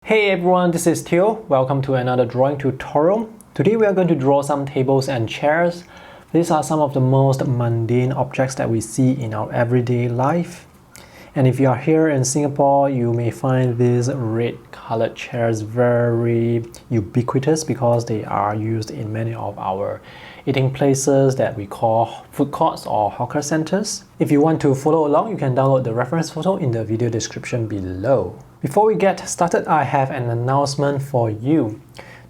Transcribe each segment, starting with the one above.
Hey everyone, this is Theo. Welcome to another drawing tutorial. Today we are going to draw some tables and chairs. These are some of the most mundane objects that we see in our everyday life. And if you are here in Singapore, you may find these red colored chairs very ubiquitous because they are used in many of our eating places that we call food courts or hawker centers. If you want to follow along, you can download the reference photo in the video description below. Before we get started, I have an announcement for you.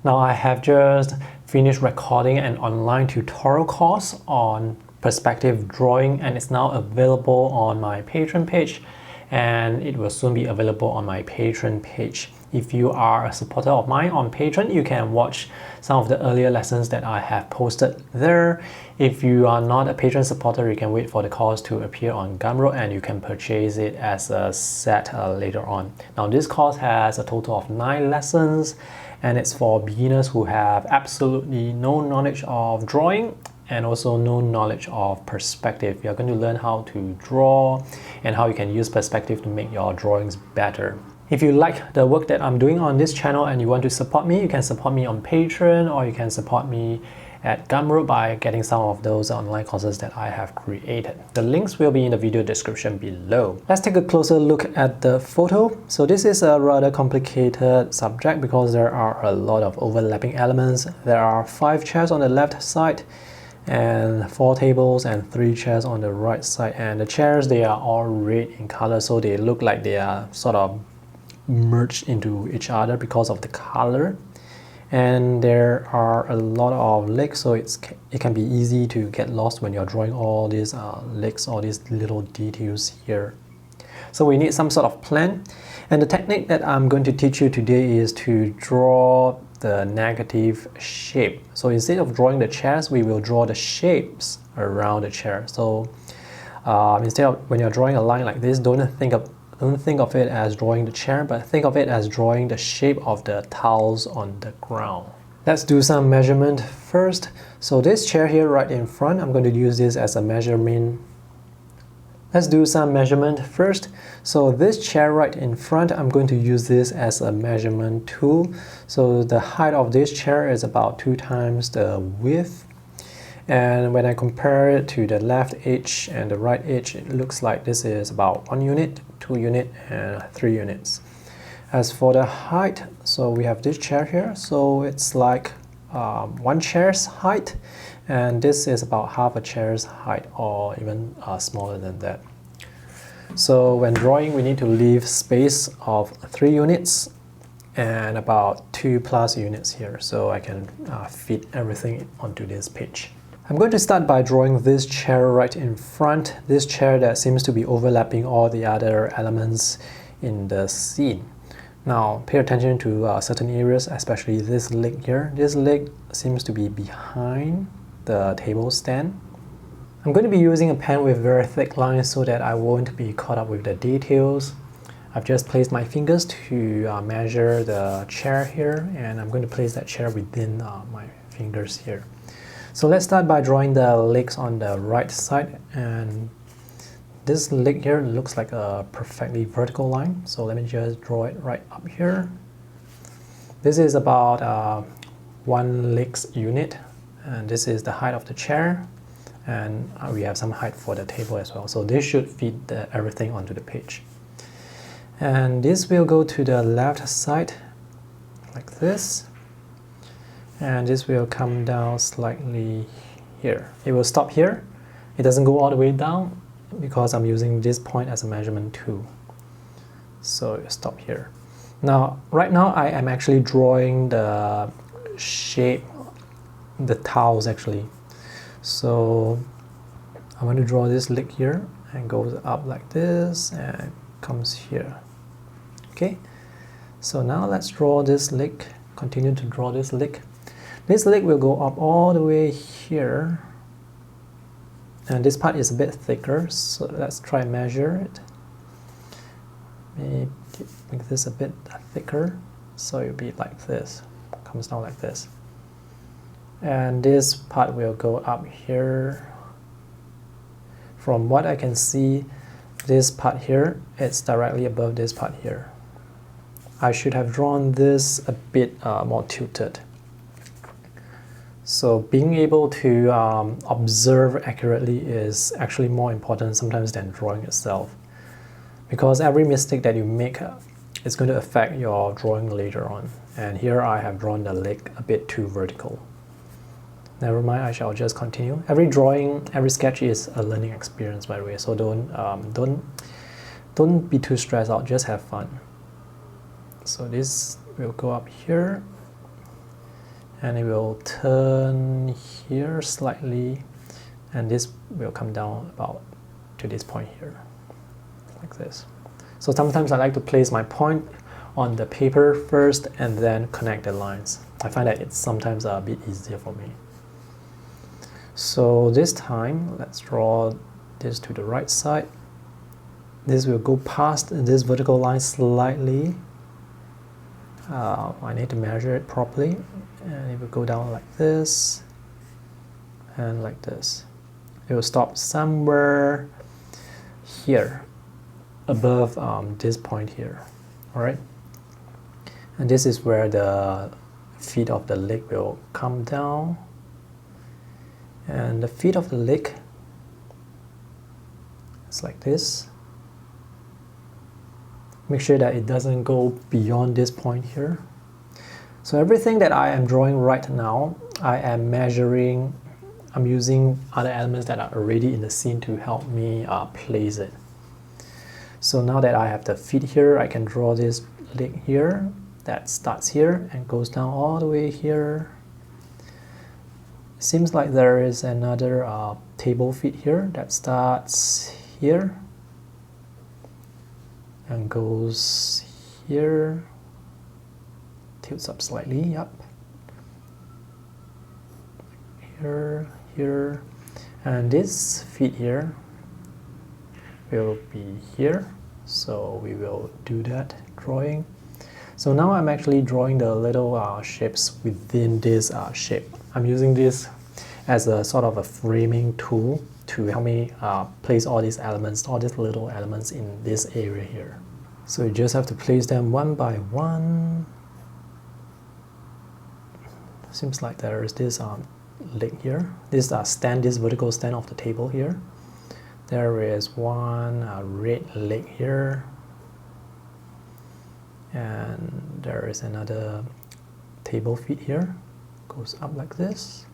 Now I have just finished recording an online tutorial course on perspective drawing, and it's now available on my Patreon page, and it will soon be available on my Patreon page. If you are a supporter of mine on Patreon, you can watch some of the earlier lessons that I have posted there. If you are not a Patreon supporter, you can wait for the course to appear on Gumroad and you can purchase it as a set later on. Now this course has a total of 9 lessons, and it's for beginners who have absolutely no knowledge of drawing and also no knowledge of perspective. You're going to learn how to draw and how you can use perspective to make your drawings better. If you like the work that I'm doing on this channel and you want to support me, you can support me on Patreon, or you can support me at Gumroad by getting some of those online courses that I have created. The links will be in the video description below. Let's take a closer look at the photo. So this is a rather complicated subject because there are a lot of overlapping elements. There are 5 chairs on the left side and 4 tables and 3 chairs on the right side, and the chairs, they are all red in color, so they look like they are sort of merged into each other because of the color. And there are a lot of legs, so it can be easy to get lost when you're drawing all these legs, all these little details here. So we need some sort of plan, and the technique that I'm going to teach you today is to draw the negative shape. So instead of drawing the chairs, we will draw the shapes around the chair. So instead of, when you're drawing a line like this, don't think of it as drawing the chair, but think of it as drawing the shape of the tiles on the ground. Let's do some measurement first. So this chair here right in front, I'm going to use this as a measurement. Let's do some measurement first. So this chair right in front, I'm going to use this as a measurement tool. So the height of this chair is about 2 times the width. And when I compare it to the left edge and the right edge, it looks like this is about 1 unit, 2 units, and 3 units. As for the height, so we have this chair here, so it's like 1 chair's height, and this is about half a chair's height, or even smaller than that. So when drawing, we need to leave space of 3 units and about 2+ units here, so I can fit everything onto this page. I'm going to start by drawing this chair right in front, this chair that seems to be overlapping all the other elements in the scene. Now pay attention to certain areas, especially this leg here. This leg seems to be behind the table stand. I'm going to be using a pen with very thick lines so that I won't be caught up with the details. I've just placed my fingers to measure the chair here, and I'm going to place that chair within my fingers here. So let's start by drawing the legs on the right side, and this leg here looks like a perfectly vertical line, so let me just draw it right up here. This is about 1 leg's unit, and this is the height of the chair, and we have some height for the table as well, so this should fit everything onto the page. And this will go to the left side like this, and this will come down slightly here. It will stop here. It doesn't go all the way down because I'm using this point as a measurement tool. So it stop here. Now, right now I am actually drawing the shape, the tiles actually. So I want to draw this leg here and goes up like this and comes here. Okay, so now let's draw this leg, continue to draw this leg. This leg will go up all the way here, and this part is a bit thicker, so let's try and measure it. Maybe make this a bit thicker, so it'll be like this, comes down like this. And this part will go up here. From what I can see, this part here, it's directly above this part here. I should have drawn this a bit more tilted. So being able to observe accurately is actually more important sometimes than drawing itself, because every mistake that you make is going to affect your drawing later on. And here I have drawn the leg a bit too vertical. Never mind, I shall just continue. Every drawing, every sketch is a learning experience, by the way, so don't be too stressed out, just have fun. So this will go up here, and it will turn here slightly, and this will come down about to this point here, like this. So sometimes I like to place my point on the paper first and then connect the lines. I find that it's sometimes a bit easier for me. So this time, let's draw this to the right side. This will go past this vertical line slightly. I need to measure it properly, and it will go down like this and like this. It will stop somewhere here above this point here. All right, and this is where the feet of the leg will come down, and the feet of the leg is like this. Make sure that it doesn't go beyond this point here. So everything that I am drawing right now, I am measuring. I'm using other elements that are already in the scene to help me place it. So now that I have the feet here, I can draw this leg here that starts here and goes down all the way here. It seems like there is another table feet here that starts here and goes here, tilts up slightly, up, here, here, and this feet here will be here, so we will do that drawing. So now I'm actually drawing the little shapes within this shape. I'm using this as a sort of a framing tool to help me place all these elements, all these little elements in this area here. So you just have to place them one by one. Seems like there is this leg here. This stand, this vertical stand of the table here. There is one red leg here. And there is another table feet here. Goes up like this.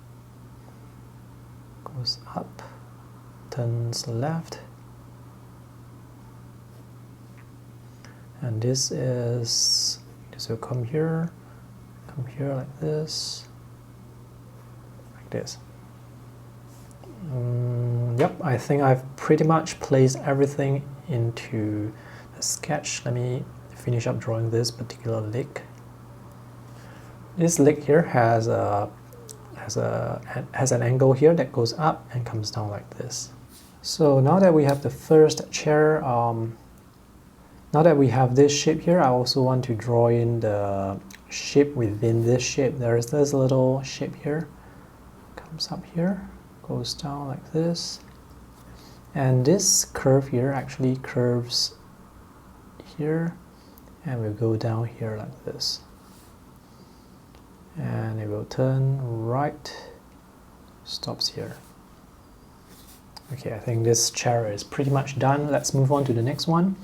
Goes up. Turns left. And this will come here like this, like this. Yep, I think I've pretty much placed everything into the sketch. Let me finish up drawing this particular leg. This leg here has an angle here that goes up and comes down like this. So now that we have the first chair, now that we have this shape here, I also want to draw in the shape within this shape. There is this little shape here, comes up here, goes down like this, and this curve here actually curves here and will go down here like this, and it will turn right, stops here. Okay, I think this chair is pretty much done. Let's move on to the next one.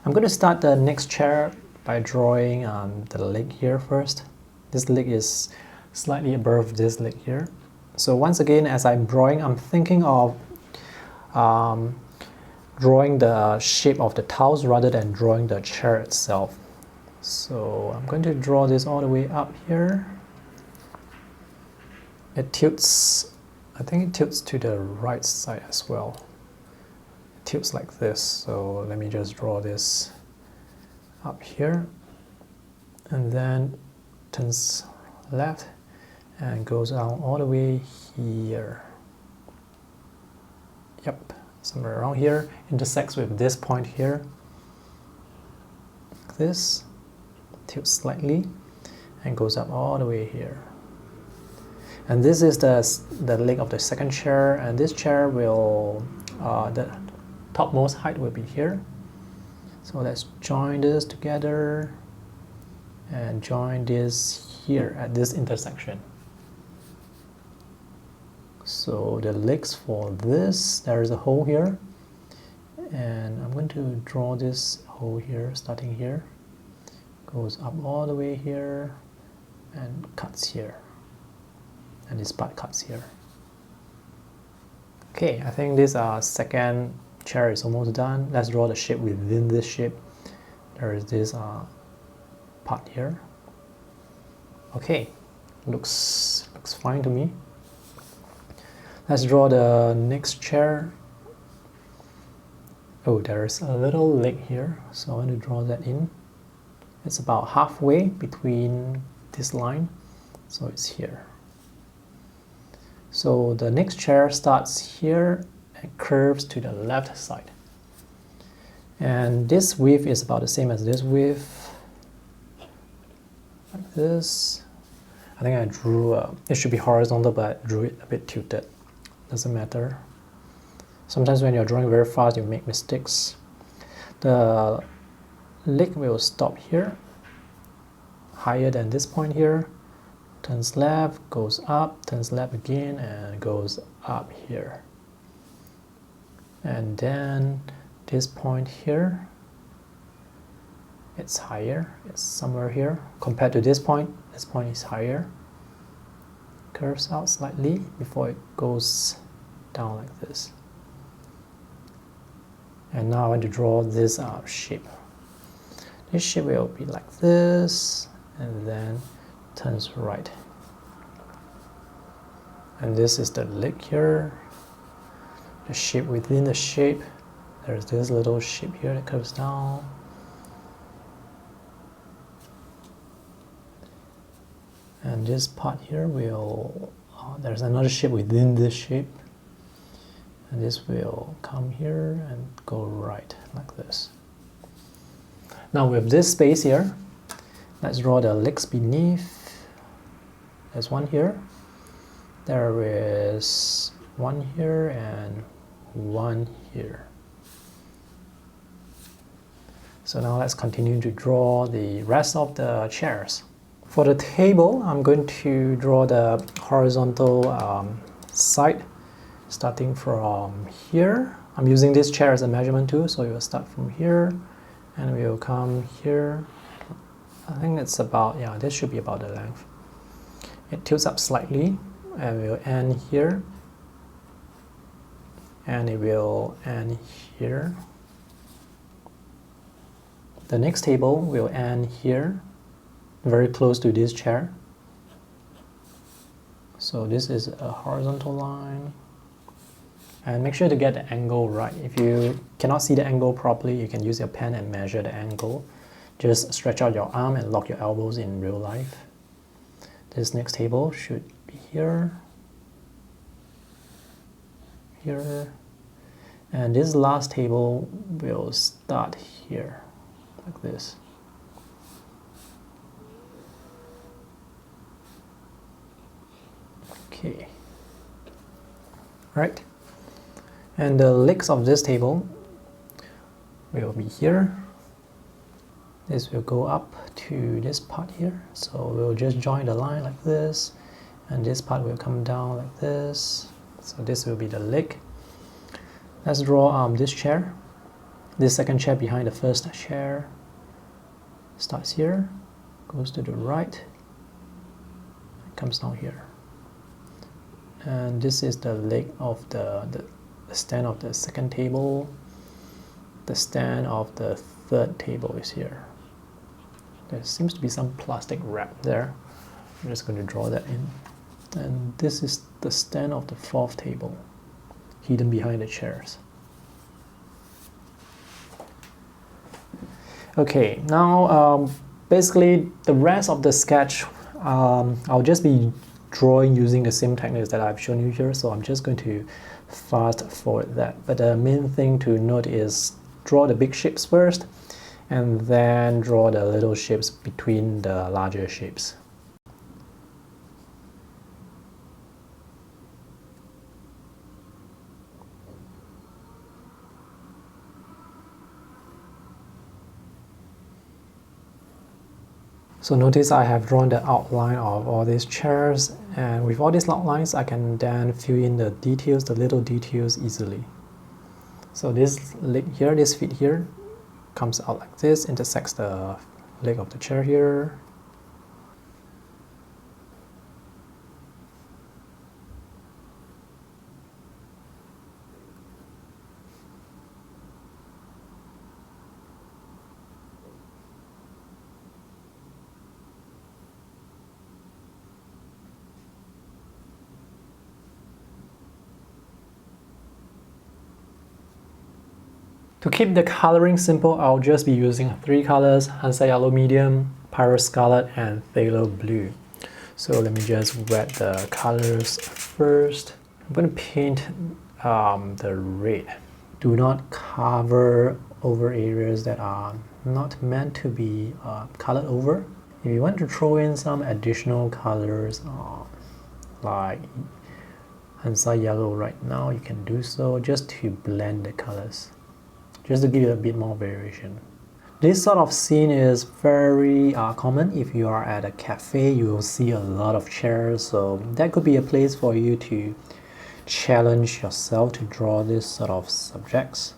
I'm going to start the next chair by drawing the leg here first. This leg is slightly above this leg here. So once again, as I'm drawing, I'm thinking of drawing the shape of the tiles rather than drawing the chair itself. So I'm going to draw this all the way up here. It tilts, I think it tilts to the right side as well. Tilts like this, so let me just draw this up here, and then turns left and goes down all the way here. Yep, somewhere around here, intersects with this point here. Like this, tilts slightly and goes up all the way here. And this is the leg of the second chair, and this chair will the topmost height will be here. So let's join this together and join this here at this intersection. So the legs for this, there is a hole here, and I'm going to draw this hole here, starting here, goes up all the way here, and cuts here, and this part cuts here. Okay, I think this second chair is almost done. Let's draw the shape within this shape. There is this part here. Okay, looks fine to me. Let's draw the next chair. Oh, there's a little leg here, so I want to draw that in. It's about halfway between this line, so it's here. So the next chair starts here and curves to the left side. And this width is about the same as this width, like this. I think I drew, it should be horizontal, but I drew it a bit tilted. Doesn't matter. Sometimes when you're drawing very fast, you make mistakes. The leg will stop here, higher than this point here. Turns left, goes up, turns left again, and goes up here. And then this point here, it's higher, it's somewhere here. Compared to this point is higher. Curves out slightly before it goes down like this. And now I want to draw this shape. This shape will be like this, and then turns right. And this is the leg here. The shape within the shape. There's this little shape here that curves down. And this part here will, there's another shape within this shape. And this will come here and go right, like this. Now with this space here, let's draw the legs beneath. There's one here. There is one here and one here. So now let's continue to draw the rest of the chairs. For the table, I'm going to draw the horizontal side, starting from here. I'm using this chair as a measurement tool, so it will start from here, and we will come here. I think it's about, yeah, this should be about the length. It tilts up slightly, and we'll end here, and it will end here. The next table will end here, very close to this chair. So this is a horizontal line. And make sure to get the angle right. If you cannot see the angle properly, you can use your pen and measure the angle. Just stretch out your arm and lock your elbows in real life. This next table should be here, here, and this last table will start here, like this. Okay, right, and the legs of this table will be here. This will go up to this part here, so we'll just join the line like this, and this part will come down like this. So this will be the leg. Let's draw this chair. This second chair behind the first chair starts here, goes to the right, comes down here. And this is the leg of the stand of the second table. The stand of the third table is here. There seems to be some plastic wrap there. I'm just going to draw that in. And this is the stand of the fourth table, hidden behind the chairs. Okay, now basically the rest of the sketch, I'll just be drawing using the same techniques that I've shown you here, so I'm just going to fast forward that. But the main thing to note is draw the big shapes first, and then draw the little shapes between the larger shapes. So notice I have drawn the outline of all these chairs, and with all these outlines I can then fill in the details, the little details easily. So this leg here, this feet here comes out like this, intersects the leg of the chair here. To keep the coloring simple, I'll just be using 3 colors: Hansa Yellow Medium, Pyro Scarlet, and Phthalo Blue. So let me just wet the colors first. I'm going to paint the red. Do not cover over areas that are not meant to be colored over. If you want to throw in some additional colors like Hansa Yellow right now, you can do so just to blend the colors, just to give it a bit more variation. This sort of scene is very common. If you are at a cafe, you will see a lot of chairs, so that could be a place for you to challenge yourself to draw this sort of subjects.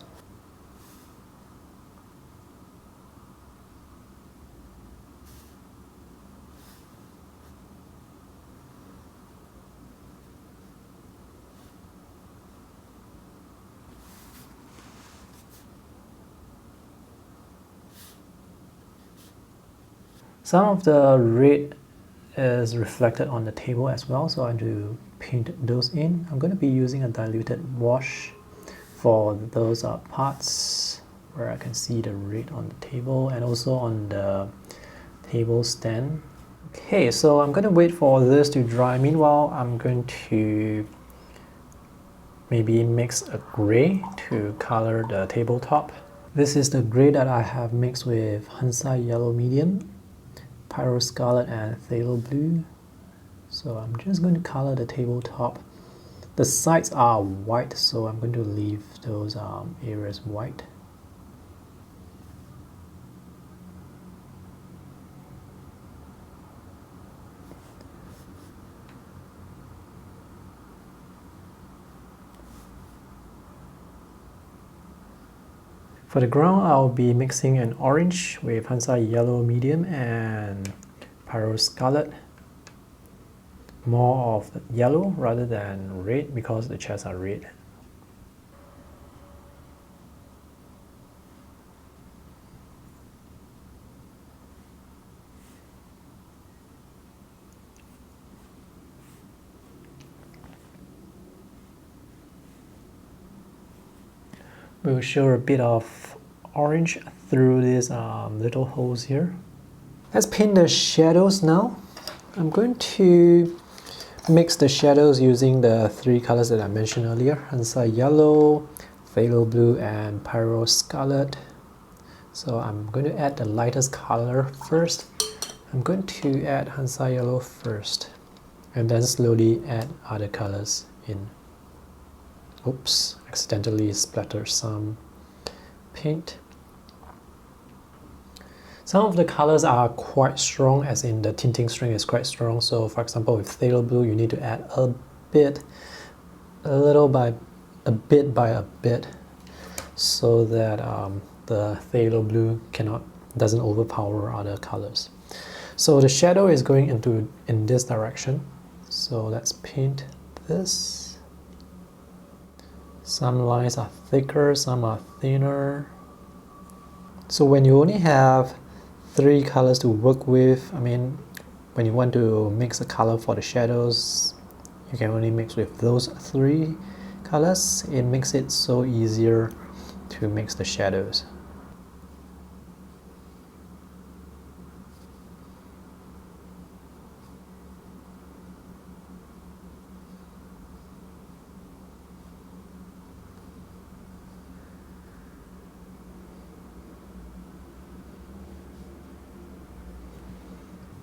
Some of the red is reflected on the table as well, so I'm going to paint those in. I'm going to be using a diluted wash for those parts where I can see the red on the table and also on the table stand. Okay, so I'm going to wait for this to dry. Meanwhile, I'm going to maybe mix a gray to color the tabletop. This is the gray that I have mixed with Hansa Yellow Medium, Pyro Scarlet, and Phthalo Blue. So I'm just going to color the tabletop. The sides are white, so I'm going to leave those areas white. For the ground, I'll be mixing an orange with Hansa Yellow Medium and Pyro Scarlet. More of the yellow rather than red because the chairs are red. We'll show a bit of orange through these little holes here. Let's paint the shadows now. I'm going to mix the shadows using the 3 colors that I mentioned earlier: Hansa Yellow, Phthalo Blue, and Pyro Scarlet. So I'm going to add the lightest color first. I'm going to add Hansa Yellow first and then slowly add other colors in. Oops, accidentally splattered some paint. Some of the colors are quite strong, as in the tinting strength is quite strong. So for example, with Phthalo Blue, you need to add a bit by a bit, so that the Phthalo Blue doesn't overpower other colors. So the shadow is going in this direction. So let's paint this. Some lines are thicker, some are thinner. So when you only have 3 colors to work with, when you want to mix a color for the shadows, you can only mix with those 3 colors. It makes it so easier to mix the shadows.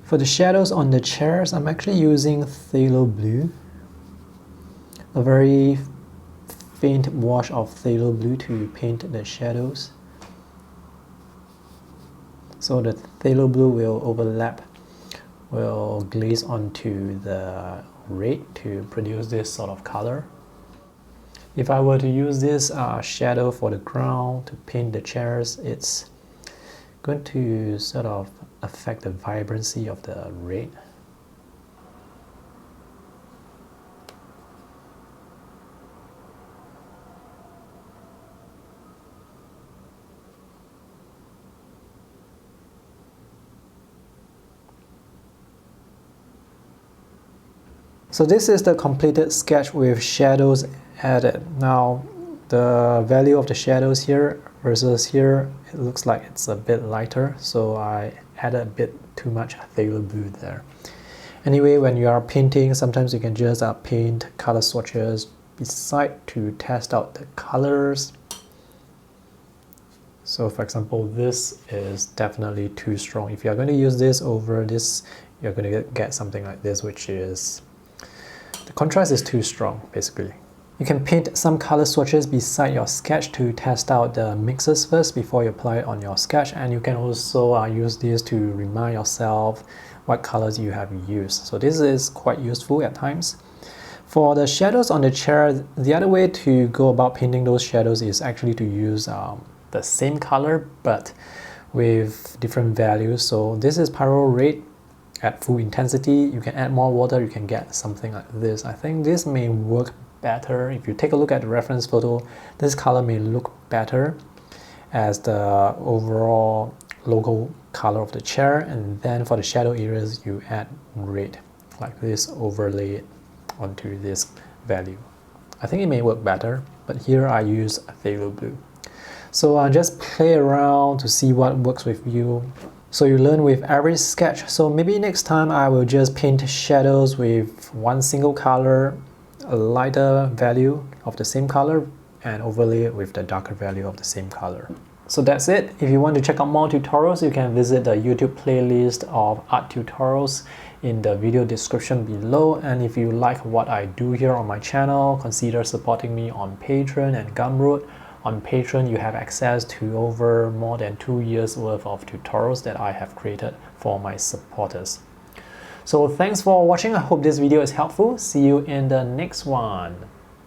For the shadows on the chairs, I'm actually using Phthalo Blue, a very faint wash of Phthalo Blue to paint the shadows. So the Phthalo Blue will overlap will glaze onto the red to produce this sort of color. If I were to use this shadow for the ground to paint the chairs, it's going to sort of affect the vibrancy of the red. So this is the completed sketch with shadows added. Now the value of the shadows here versus here, it looks like it's a bit lighter, so I added a bit too much phthalo blue there. Anyway, when you are painting, sometimes you can just paint color swatches beside to test out the colors. So for example, this is definitely too strong. If you're going to use this over this, you're going to get something like this, which is the contrast is too strong, basically. You can paint some color swatches beside your sketch to test out the mixes first before you apply it on your sketch, and you can also use this to remind yourself what colors you have used. So this is quite useful at times. For the shadows on the chair, the other way to go about painting those shadows is actually to use the same color but with different values. So this is Pyro Red. At full intensity, you can add more water, you can get something like this. I think this may work better. If you take a look at the reference photo, this color may look better as the overall logo color of the chair, and then for the shadow areas you add red like this, overlay it onto this value. I think it may work better, but here I use phthalo blue. So just play around to see what works with you. So you learn with every sketch. So maybe next time I will just paint shadows with one single color, a lighter value of the same color, and overlay it with the darker value of the same color. So that's it. If you want to check out more tutorials, you can visit the YouTube playlist of art tutorials in the video description below. And if you like what I do here on my channel, consider supporting me on Patreon and Gumroad. On Patreon, you have access to over more than 2 years worth of tutorials that I have created for my supporters. So thanks for watching. I hope this video is helpful. See you in the next one.